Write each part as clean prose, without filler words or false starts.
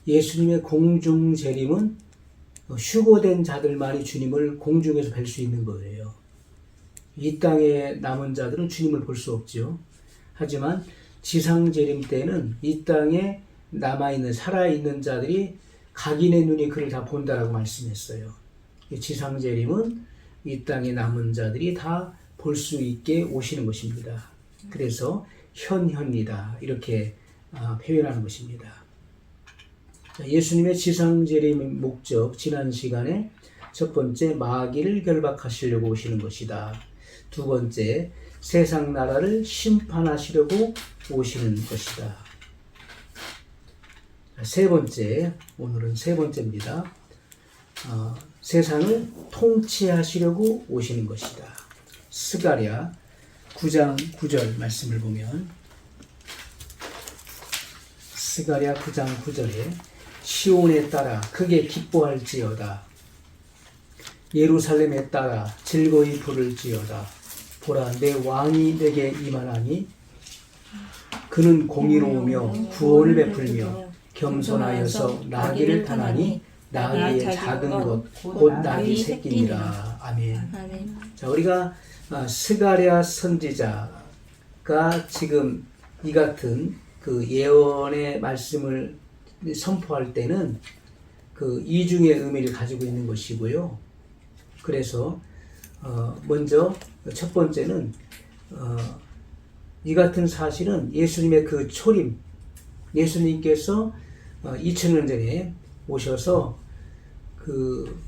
예수님의 공중 재림은 휴거된 자들만이 주님을 공중에서 뵐 수 있는 거예요. 이 땅에 남은 자들은 주님을 볼 수 없죠. 하지만 지상 재림 때는 이 땅에 남아있는 살아있는 자들이 각인의 눈이 그를 다 본다라고 말씀했어요. 지상 재림은 이 땅에 남은 자들이 다 볼 수 있게 오시는 것입니다. 그래서 현현이다 이렇게 표현하는 것입니다. 예수님의 지상 재림의 목적, 지난 시간에 첫 번째 마귀를 결박하시려고 오시는 것이다. 두 번째 세상 나라를 심판하시려고 오시는 것이다. 세 번째, 오늘은 세 번째입니다. 세상을 통치하시려고 오시는 것이다. 스가랴 9장 9절 말씀을 보면 스가랴 9장 9절에 시온에 따라 크게 기뻐할지어다. 예루살렘에 따라 즐거이 부를지어다. 보라, 내 왕이 내게 임하나니 그는 공의로우며 구원을 베풀며 겸손하여서 나귀를 타나니 나귀의 작은 것 곧 나귀 새끼니라. 아멘. 자, 우리가 스가랴 선지자가 지금 이 같은 그 예언의 말씀을 선포할 때는 그 이중의 의미를 가지고 있는 것이고요. 그래서 먼저 첫 번째는 이 같은 사실은 예수님의 그 초림, 예수님께서 2000년 전에 오셔서 그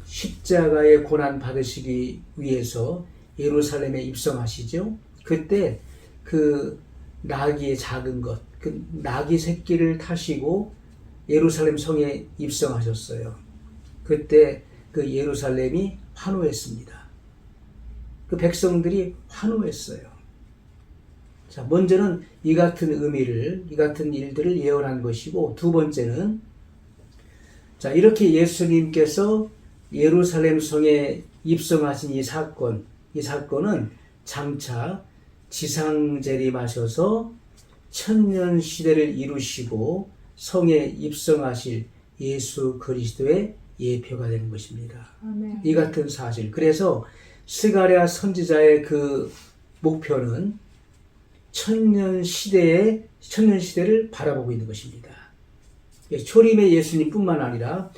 십자가의 고난 받으시기 위해서 예루살렘에 입성하시죠. 그때 그 나귀의 작은 것, 그 나귀 새끼를 타시고 예루살렘 성에 입성하셨어요. 그때 그 예루살렘이 환호했습니다. 그 백성들이 환호했어요. 자, 먼저는 이 같은 의미를, 이 같은 일들을 예언한 것이고, 두 번째는 자, 이렇게 예수님께서 예루살렘 성에 입성하신 이 사건은 장차 지상 재림하셔서 천년 시대를 이루시고 성에 입성하실 예수 그리스도의 예표가 되는 것입니다. 아멘. 이 같은 사실. 그래서 스가랴 선지자의 그 목표는 천년 시대를 바라보고 있는 것입니다. 초림의 예수님뿐만 아니라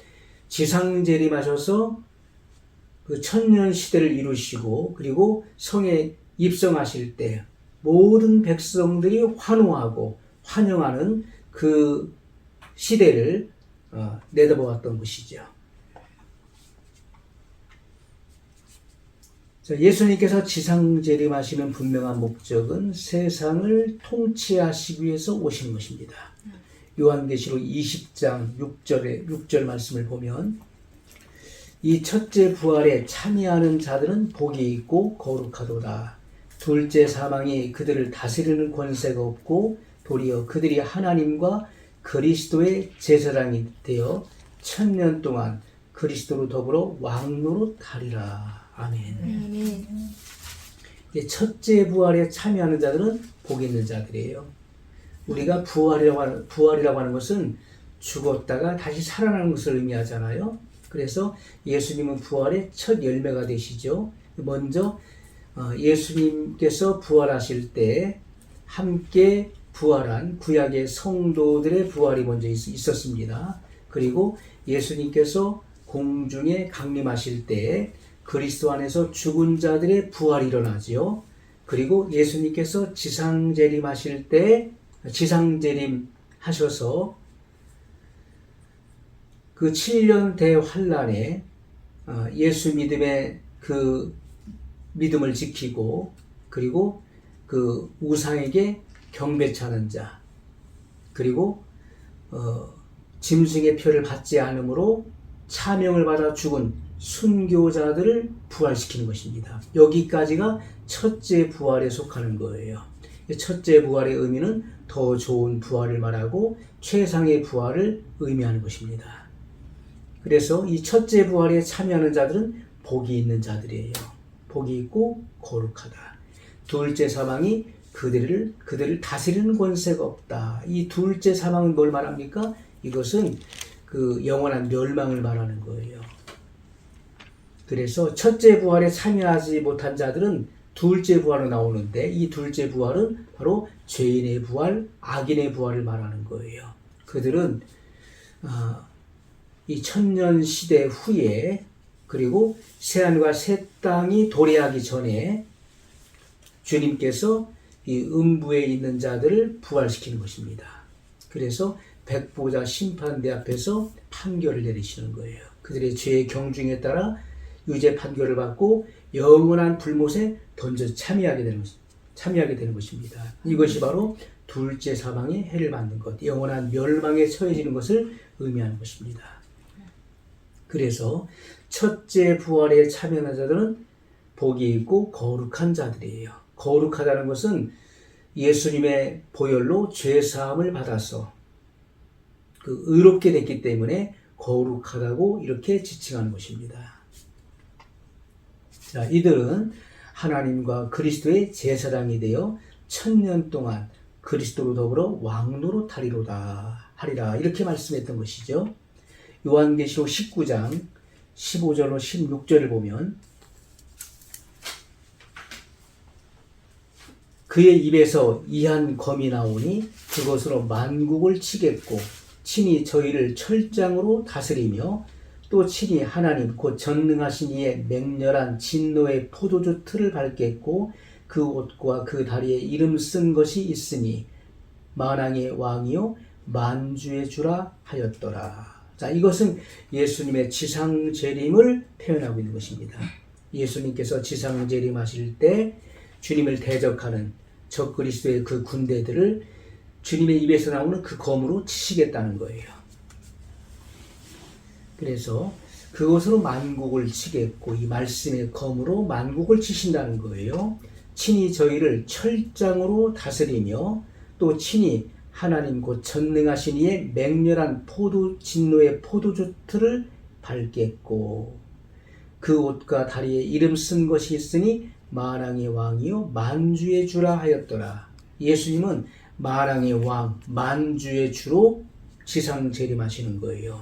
지상 재림하셔서 그 천년 시대를 이루시고 그리고 성에 입성하실 때 모든 백성들이 환호하고 환영하는 그 시대를 내다보았던 것이죠. 예수님께서 지상 재림하시는 분명한 목적은 세상을 통치하시기 위해서 오시는 것입니다. 요한계시록 20장 6절 말씀을 보면 이 첫째 부활에 참여하는 자들은 복이 있고 거룩하도다. 둘째 사망이 그들을 다스리는 권세가 없고 도리어 그들이 하나님과 그리스도의 제사장이 되어 천년 동안 그리스도로 더불어 왕노릇 하리라. 아멘. 첫째 부활에 참여하는 자들은 복 있는 자들이에요. 우리가 부활이라고 하는 것은 죽었다가 다시 살아나는 것을 의미하잖아요. 그래서 예수님은 부활의 첫 열매가 되시죠. 먼저 예수님께서 부활하실 때 함께 부활한 구약의 성도들의 부활이 먼저 있었습니다. 그리고 예수님께서 공중에 강림하실 때 그리스도 안에서 죽은 자들의 부활이 일어나지요. 그리고 예수님께서 지상 재림하실 때 지상 재림하셔서 그 7년 대환란에 예수 믿음의 그 믿음을 지키고 그리고 그 우상에게 경배하는 자 그리고 짐승의 표를 받지 않으므로 차명을 받아 죽은 순교자들을 부활시키는 것입니다. 여기까지가 첫째 부활에 속하는 거예요. 첫째 부활의 의미는 더 좋은 부활을 말하고 최상의 부활을 의미하는 것입니다. 그래서 이 첫째 부활에 참여하는 자들은 복이 있는 자들이에요. 복이 있고 거룩하다. 둘째 사망이 그들을 다스리는 권세가 없다. 이 둘째 사망은 뭘 말합니까? 이것은 그 영원한 멸망을 말하는 거예요. 그래서 첫째 부활에 참여하지 못한 자들은 둘째 부활로 나오는데, 이 둘째 부활은 바로 죄인의 부활, 악인의 부활을 말하는 거예요. 그들은 이 천년 시대 후에, 그리고 새하늘과 새 땅이 도래하기 전에 주님께서 이 음부에 있는 자들을 부활시키는 것입니다. 그래서 백보자 심판대 앞에서 판결을 내리시는 거예요. 그들의 죄의 경중에 따라 유죄 판결을 받고 영원한 불못에 던져 참여하게 되는 것입니다. 이것이 바로 둘째 사망의 해를 받는 것, 영원한 멸망에 처해지는 것을 의미하는 것입니다. 그래서 첫째 부활에 참여한 자들은 복이 있고 거룩한 자들이에요. 거룩하다는 것은 예수님의 보혈로 죄사함을 받아서 그 의롭게 됐기 때문에 거룩하다고 이렇게 지칭하는 것입니다. 자, 이들은 하나님과 그리스도의 제사장이 되어 1000년 동안 그리스도로 더불어 왕노릇 하리라 이렇게 말씀했던 것이죠. 요한계시록 19장 15절로 16절을 보면 그의 입에서 이한 검이 나오니 그것으로 만국을 치겠고 친히 저희를 철장으로 다스리며 또 친히 하나님 곧 전능하신 이의 맹렬한 진노의 포도주 틀을 밟겠고 그 옷과 그 다리에 이름 쓴 것이 있으니 만왕의 왕이요 만주의 주라 하였더라. 자, 이것은 예수님의 지상재림을 표현하고 있는 것입니다. 예수님께서 지상재림하실 때 주님을 대적하는 적그리스도의 그 군대들을 주님의 입에서 나오는 그 검으로 치시겠다는 거예요. 그래서 그것으로 만국을 치겠고 이 말씀의 검으로 만국을 치신다는 거예요. 친히 저희를 철장으로 다스리며 또 친히 하나님 곧 전능하신 이의 맹렬한 진노의 포도주 틀을 밟겠고 그 옷과 다리에 이름 쓴 것이 있으니 만왕의 왕이요 만주의 주라 하였더라. 예수님은 만왕의 왕, 만주의 주로 지상 재림하시는 거예요.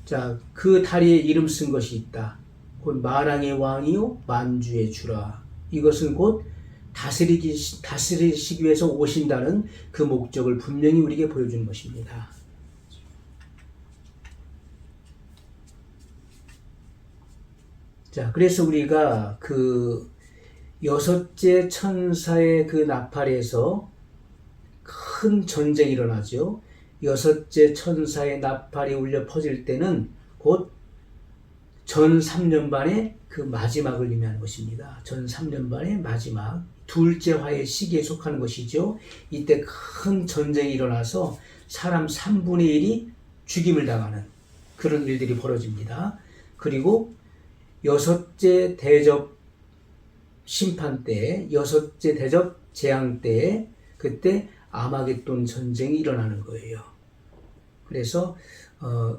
자, 그 다리에 이름 쓴 것이 있다. 곧 만왕의 왕이요 만주의 주라. 이것은 곧 다스리시기 위해서 오신다는 그 목적을 분명히 우리에게 보여주는 것입니다. 자, 그래서 우리가 그 여섯째 천사의 그 나팔에서 큰 전쟁이 일어나죠. 여섯째 천사의 나팔이 울려 퍼질 때는 곧 전 3년반의 그 마지막을 의미하는 것입니다. 전 3년반의 마지막, 둘째 화의 시기에 속하는 것이죠. 이때 큰 전쟁이 일어나서 사람 3분의 1이 죽임을 당하는 그런 일들이 벌어집니다. 그리고 여섯째 대접 심판 때, 여섯째 대접 재앙 때, 그때 아마겟돈 전쟁이 일어나는 거예요. 그래서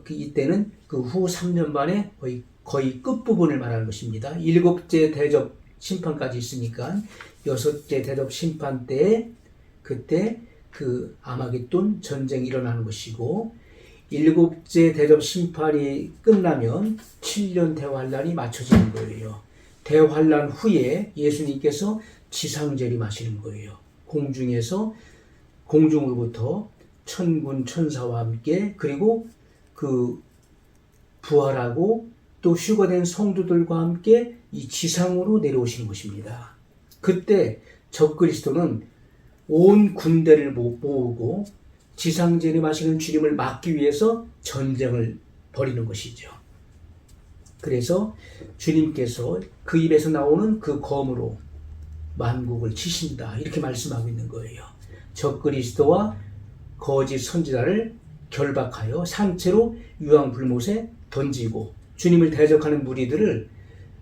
이때는 그 후 3년반에 거의 끝부분을 말하는 것입니다. 일곱째 대접 심판까지 있으니까 여섯째 대접 심판 때에 그때 그 아마겟돈 전쟁이 일어나는 것이고, 일곱째 대접 심판이 끝나면 7년 대환란이 맞춰지는 거예요. 대환란 후에 예수님께서 지상재림하시는 거예요. 공중으로부터 천군 천사와 함께, 그리고 그 부활하고 또 휴거된 성도들과 함께 이 지상으로 내려오시는 것입니다. 그때 적그리스도는 온 군대를 모으고 지상재림하시는 주님을 막기 위해서 전쟁을 벌이는 것이죠. 그래서 주님께서 그 입에서 나오는 그 검으로 만국을 치신다 이렇게 말씀하고 있는 거예요. 적그리스도와 거짓 선지자를 결박하여 산채로 유황불못에 던지고 주님을 대적하는 무리들을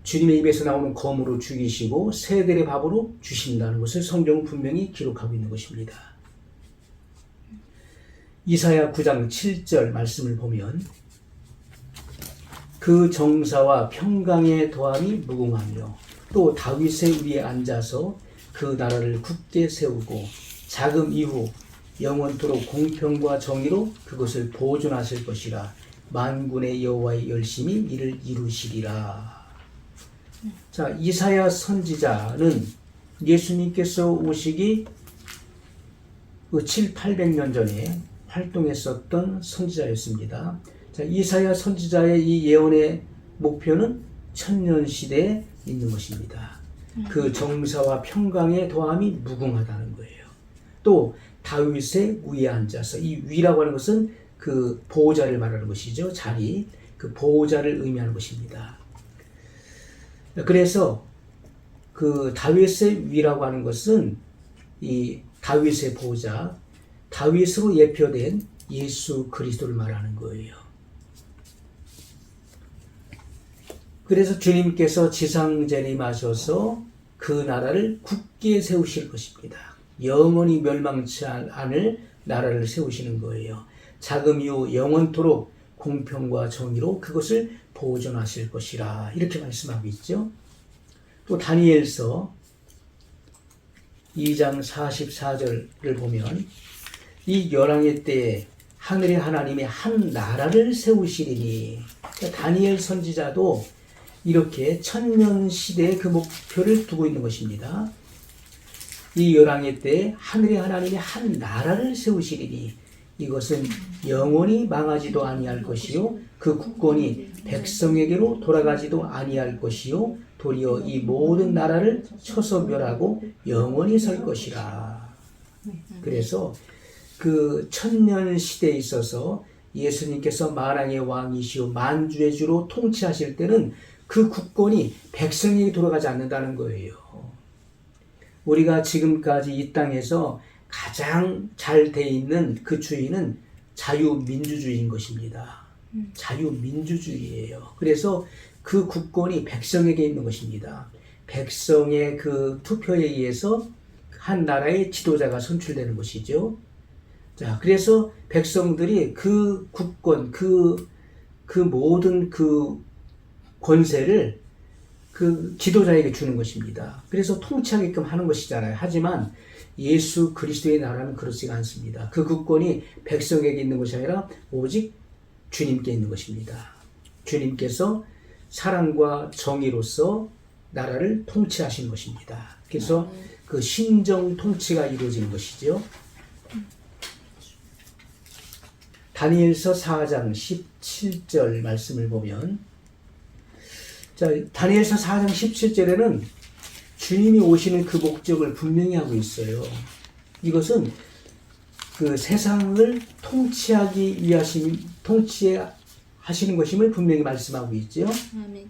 주님의 입에서 나오는 검으로 죽이시고 새들의 밥으로 주신다는 것을 성경은 분명히 기록하고 있는 것입니다. 이사야 9장 7절 말씀을 보면 그 정사와 평강의 도함이 무궁하며 또 다윗의 위에 앉아서 그 나라를 굳게 세우고 자금 이후 영원토록 공평과 정의로 그것을 보존하실 것이라. 만군의 여호와의 열심히 이를 이루시리라. 자, 이사야 선지자는 예수님께서 오시기 7, 800년 전에 활동했었던 선지자였습니다. 자, 이사야 선지자의 이 예언의 목표는 천년시대에 있는 것입니다. 그 정사와 평강의 도함이 무궁하다는 거예요. 또 다윗의 위에 앉아서, 이 위라고 하는 것은 그 보호자를 말하는 것이죠. 자리, 그 보호자를 의미하는 것입니다. 그래서 그 다윗의 위라고 하는 것은 이 다윗의 보호자, 다윗으로 예표된 예수 그리스도를 말하는 거예요. 그래서 주님께서 지상 재림하셔서 그 나라를 굳게 세우실 것입니다. 영원히 멸망치 않을 나라를 세우시는 거예요. 자금 이후 영원토록 공평과 정의로 그것을 보존하실 것이라, 이렇게 말씀하고 있죠. 또 다니엘서 2장 44절을 보면 이 열왕의 때에 하늘의 하나님이 한 나라를 세우시리니, 그러니까 다니엘 선지자도 이렇게 천년 시대의 그 목표를 두고 있는 것입니다. 이 열왕의 때에 하늘의 하나님이 한 나라를 세우시리니 이것은 영원히 망하지도 아니할 것이요 그 국권이 백성에게로 돌아가지도 아니할 것이요 도리어 이 모든 나라를 쳐서 멸하고 영원히 설 것이라. 그래서 그 천년 시대에 있어서 예수님께서 만왕의 왕이시오 만주의 주로 통치하실 때는 그 국권이 백성에게 돌아가지 않는다는 거예요. 우리가 지금까지 이 땅에서 가장 잘 돼 있는 그 주의는 자유민주주의인 것입니다. 자유민주주의예요. 그래서 그 국권이 백성에게 있는 것입니다. 백성의 그 투표에 의해서 한 나라의 지도자가 선출되는 것이죠. 자, 그래서 백성들이 그 국권, 그 모든 그 권세를 그 지도자에게 주는 것입니다. 그래서 통치하게끔 하는 것이잖아요. 하지만 예수 그리스도의 나라는 그렇지가 않습니다. 그 국권이 백성에게 있는 것이 아니라 오직 주님께 있는 것입니다. 주님께서 사랑과 정의로서 나라를 통치하신 것입니다. 그래서 그 신정 통치가 이루어지는 것이죠. 다니엘서 4장 17절 말씀을 보면, 자, 다니엘서 4장 17절에는 주님이 오시는 그 목적을 분명히 하고 있어요. 이것은 그 세상을 통치하기 위하신, 통치하시는 것임을 분명히 말씀하고 있죠. 아멘.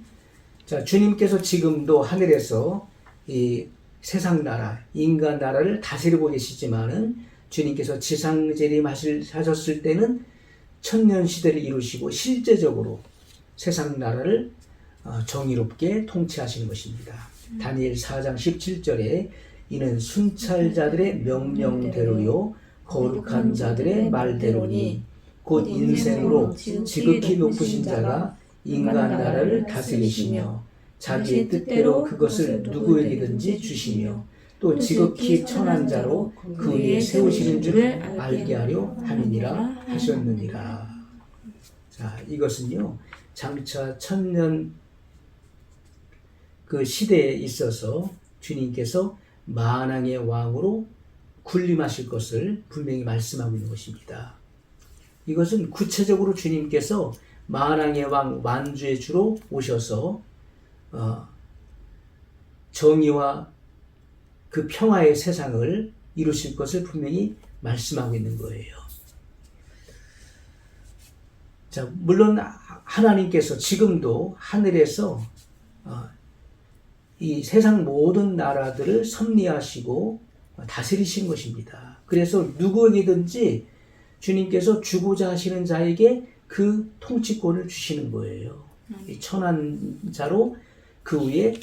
자, 주님께서 지금도 하늘에서 이 세상 나라, 인간 나라를 다스리고 계시지만은 주님께서 지상 재림하셨을 때는 천년 시대를 이루시고 실제적으로 세상 나라를 정의롭게 통치하시는 것입니다. 다니엘 4장 17절에 이는 순찰자들의 명령대로요 거룩한 자들의 말대로니 곧 인생으로 지극히 높으신 자가 인간 나라를 다스리시며 자기의 뜻대로 그것을 누구에게든지 주시며 또 지극히 천한 자로 그 위에 세우시는 줄을 알게 하려 함이니라 하셨느니라. 자, 이것은요 장차 천년 그 시대에 있어서 주님께서 만왕의 왕으로 군림하실 것을 분명히 말씀하고 있는 것입니다. 이것은 구체적으로 주님께서 만왕의 왕 만주의 주로 오셔서 정의와 그 평화의 세상을 이루실 것을 분명히 말씀하고 있는 거예요. 자, 물론 하나님께서 지금도 하늘에서 이 세상 모든 나라들을 섭리하시고 다스리신 것입니다. 그래서 누구에게든지 주님께서 주고자 하시는 자에게 그 통치권을 주시는 거예요. 이 천한 자로 그 위에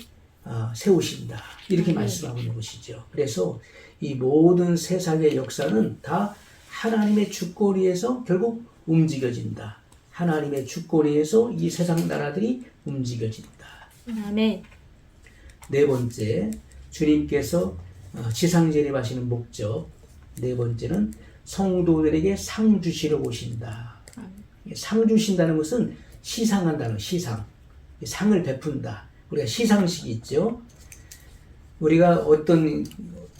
세우신다. 이렇게 말씀하고 있는 것이죠. 그래서 이 모든 세상의 역사는 다 하나님의 주권위에서 결국 움직여진다. 하나님의 주권위에서 이 세상 나라들이 움직여진다. 아멘. 네 번째, 주님께서 지상 재림하시는 목적. 네 번째는 성도들에게 상 주시러 오신다. 상 주신다는 것은 시상한다는 시상. 상을 베푼다. 우리가 시상식이 있죠. 우리가 어떤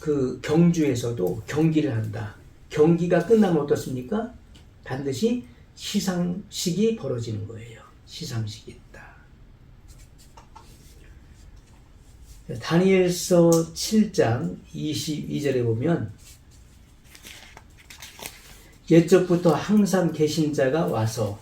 그 경주에서도 경기를 한다. 경기가 끝나면 어떻습니까? 반드시 시상식이 벌어지는 거예요. 시상식이 있다. 다니엘서 7장 22절에 보면 옛적부터 항상 계신 자가 와서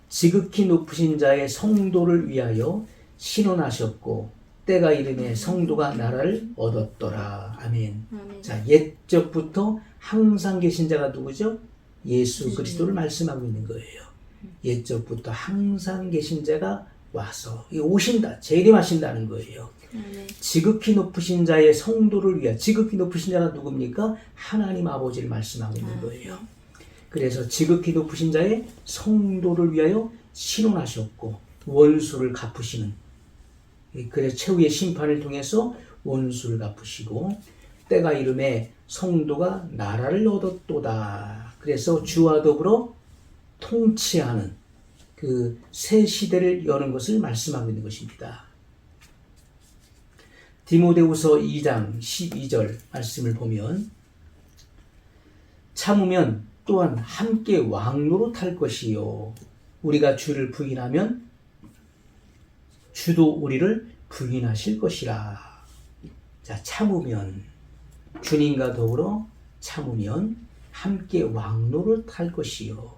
지극히 높으신 자의 성도를 위하여 신원하셨고 때가 이르매 성도가 나라를 얻었더라. 아멘. 자, 옛적부터 항상 계신 자가 누구죠? 예수 그리스도를 말씀하고 있는 거예요. 옛적부터 항상 계신 자가 와서 오신다, 재림하신다는 거예요. 지극히 높으신 자의 성도를 위하여. 지극히 높으신 자가 누굽니까? 하나님 아버지를 말씀하고 있는 거예요. 그래서 지극히 높으신 자의 성도를 위하여 신원하셨고 원수를 갚으시는, 그래서 최후의 심판을 통해서 원수를 갚으시고 때가 이름에 성도가 나라를 얻었도다. 그래서 주와 더불어 통치하는 그 새 시대를 여는 것을 말씀하고 있는 것입니다. 디모데후서 2장 12절 말씀을 보면 참으면 또한 함께 왕노릇할 것이요 우리가 주를 부인하면 주도 우리를 부인하실 것이라. 자, 참으면, 주님과 더불어 참으면 함께 왕노릇할 것이요.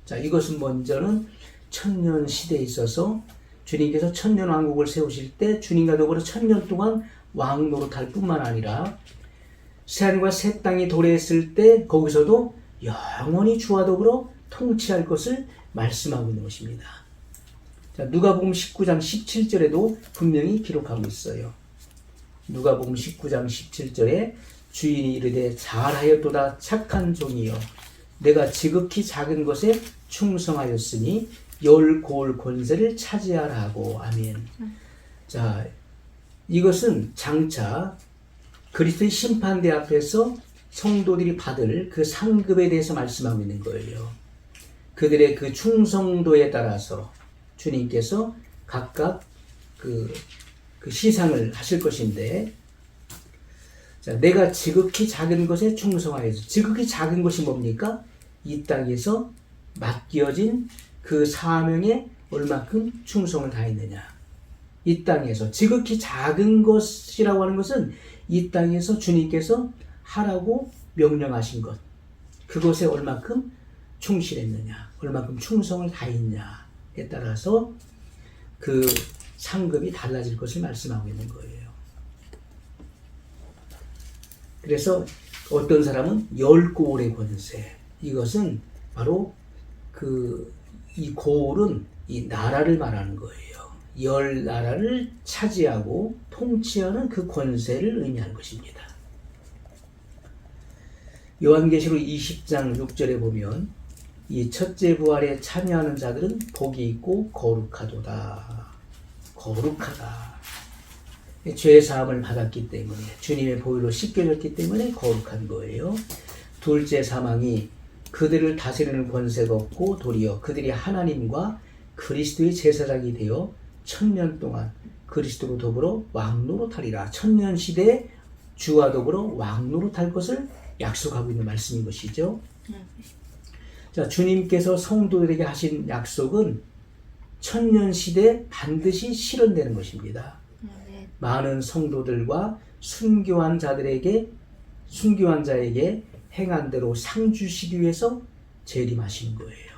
자, 이것은 먼저는 천년 시대에 있어서 주님께서 천년 왕국을 세우실 때 주님과 더불어 천년 동안 왕노릇할 뿐만 아니라 새하늘과 새 땅이 도래했을 때 거기서도 영원히 주와 더불어 통치할 것을 말씀하고 있는 것입니다. 자, 누가복음 19장 17절에도 분명히 기록하고 있어요. 누가복음 19장 17절에 주인이 이르되 잘하였도다 착한 종이여 내가 지극히 작은 것에 충성하였으니 열 고을 권세를 차지하라 하고. 아멘. 자, 이것은 장차 그리스도의 심판대 앞에서 성도들이 받을 그 상급에 대해서 말씀하고 있는 거예요. 그들의 그 충성도에 따라서 주님께서 각각 그 시상을 하실 것인데, 자, 내가 지극히 작은 것에 충성하여서, 지극히 작은 것이 뭡니까? 이 땅에서 맡겨진 그 사명에 얼마큼 충성을 다했느냐. 이 땅에서 지극히 작은 것이라고 하는 것은 이 땅에서 주님께서 하라고 명령하신 것, 그것에 얼마큼 충실했느냐, 얼마큼 충성을 다했냐에 따라서 그 상급이 달라질 것을 말씀하고 있는 거예요. 그래서 어떤 사람은 10고을의 권세, 이것은 바로 이 고을은 이 나라를 말하는 거예요. 10나라를 차지하고 통치하는 그 권세를 의미하는 것입니다. 요한계시록 20장 6절에 보면 이 첫째 부활에 참여하는 자들은 복이 있고 거룩하도다. 거룩하다. 죄 사함을 받았기 때문에, 주님의 보혈로 씻겨졌기 때문에 거룩한 거예요. 둘째 사망이 그들을 다스리는 권세가 없고 도리어 그들이 하나님과 그리스도의 제사장이 되어 천년 동안 그리스도로 더불어 왕노릇하리라. 천년 시대에 주와 더불어 왕노릇할 것을 약속하고 있는 말씀인 것이죠. 자, 주님께서 성도들에게 하신 약속은 천년 시대에 반드시 실현되는 것입니다. 많은 성도들과 순교한 자에게 행한 대로 상 주시기 위해서 재림하신 거예요.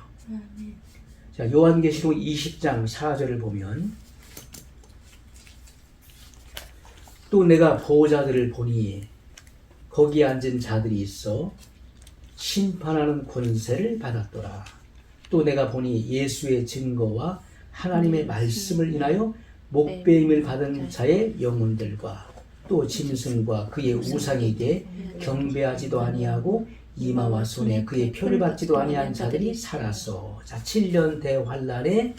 자, 요한계시록 20장 4절을 보면 또 내가 보호자들을 보니 거기에 앉은 자들이 있어 심판하는 권세를 받았더라. 또 내가 보니 예수의 증거와 하나님의 말씀을 인하여 목배임을 받은 자의 영혼들과 또 짐승과 그의 우상에게 경배하지도 아니하고 이마와 손에 그의 표를 받지도 아니한 자들이 살아서. 자, 7년 대환란에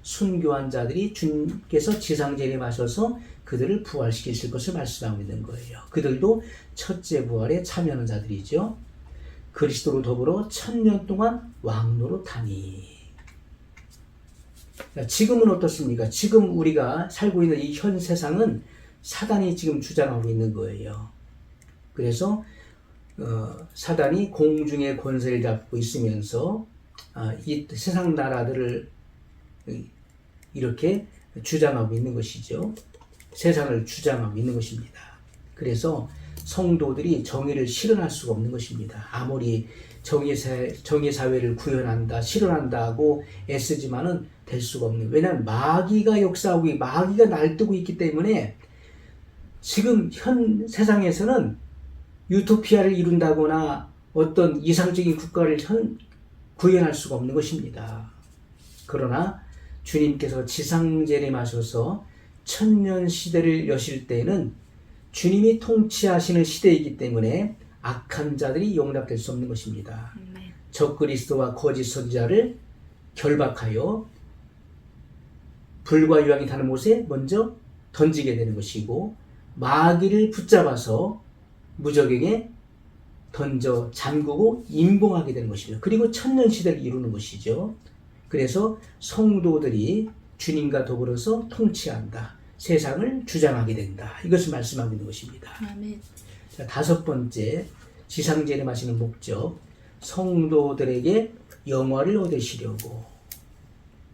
순교한 자들이 주님께서 지상재림하셔서 그들을 부활시키실 것을 말씀하고 있는 거예요. 그들도 첫째 부활에 참여하는 자들이죠. 그리스도로 더불어 1000년 동안 왕노릇하니. 지금은 어떻습니까? 지금 우리가 살고 있는 이 현 세상은 사단이 지금 주장하고 있는 거예요. 그래서 사단이 공중의 권세를 잡고 있으면서 이 세상 나라들을 이렇게 주장하고 있는 것이죠. 세상을 주장하고 있는 것입니다. 그래서 성도들이 정의를 실현할 수가 없는 것입니다. 아무리 정의사회를 구현한다, 실현한다 하고 애쓰지만은 될 수가 없는. 왜냐하면 마귀가 역사하고 마귀가 날뛰고 있기 때문에 지금 현 세상에서는 유토피아를 이룬다거나 어떤 이상적인 국가를 구현할 수가 없는 것입니다. 그러나 주님께서 지상재림하셔서 1000년 시대를 여실 때에는 주님이 통치하시는 시대이기 때문에 악한 자들이 용납될 수 없는 것입니다. 적그리스도와 거짓 선지자를 결박하여 불과 유황이 타는 못에 먼저 던지게 되는 것이고, 마귀를 붙잡아서 무적에게 던져 잠그고 임봉하게 되는 것입니다. 그리고 1000년 시대를 이루는 것이죠. 그래서 성도들이 주님과 더불어서 통치한다, 세상을 주장하게 된다, 이것을 말씀하고 있는 것입니다. 아멘. 자, 5번째, 지상재림하시는 목적, 성도들에게 영화를 얻으시려고.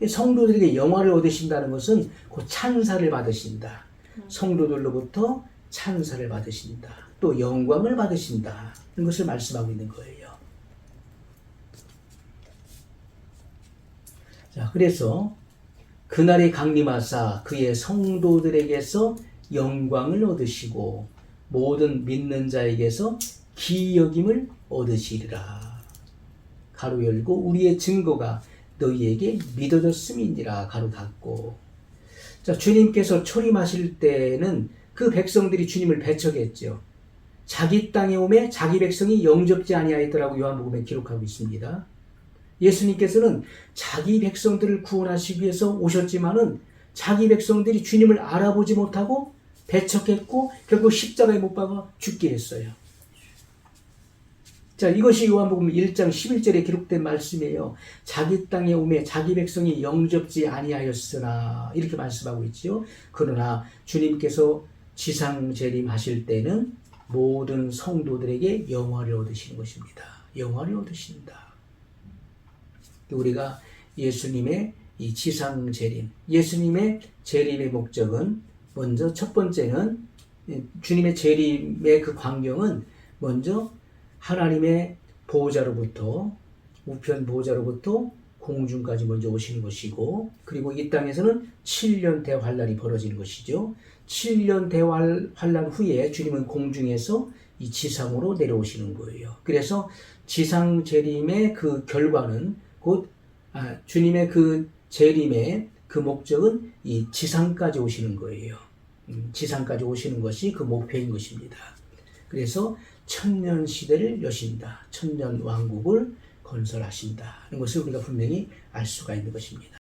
성도들에게 영화를 얻으신다는 것은 곧 찬사를 받으신다, 성도들로부터 찬사를 받으신다, 또 영광을 받으신다, 이런 것을 말씀하고 있는 거예요. 자, 그래서 그날이 강림하사 그의 성도들에게서 영광을 얻으시고 모든 믿는 자에게서 기여김을 얻으시리라. 가로 열고 우리의 증거가 너희에게 믿어졌음이니라. 가로 닫고. 자, 주님께서 초림하실 때는 그 백성들이 주님을 배척했죠. 자기 땅에 오매 자기 백성이 영접지 아니하였더라고 요한복음에 기록하고 있습니다. 예수님께서는 자기 백성들을 구원하시기 위해서 오셨지만은 자기 백성들이 주님을 알아보지 못하고 배척했고 결국 십자가에 못 박아 죽게 했어요. 자, 이것이 요한복음 1장 11절에 기록된 말씀이에요. 자기 땅에 오매 자기 백성이 영접지 아니하였으나, 이렇게 말씀하고 있지요. 그러나 주님께서 지상 재림하실 때는 모든 성도들에게 영화를 얻으시는 것입니다. 영화를 얻으신다. 우리가 예수님의 이 지상 재림, 예수님의 재림의 목적은 먼저 첫 번째는 주님의 재림의 그 광경은 먼저 하나님의 보호자로부터, 우편 보호자로부터 공중까지 먼저 오시는 것이고, 그리고 이 땅에서는 7년 대환란이 벌어지는 것이죠. 7년 대환란 후에 주님은 공중에서 이 지상으로 내려오시는 거예요. 그래서 지상 재림의 그 결과는 곧 주님의 그 재림의 그 목적은 이 지상까지 오시는 거예요. 지상까지 오시는 것이 그 목표인 것입니다. 그래서 1000년 시대를 여신다, 1000년 왕국을 건설하신다, 이런 것을 우리가 분명히 알 수가 있는 것입니다.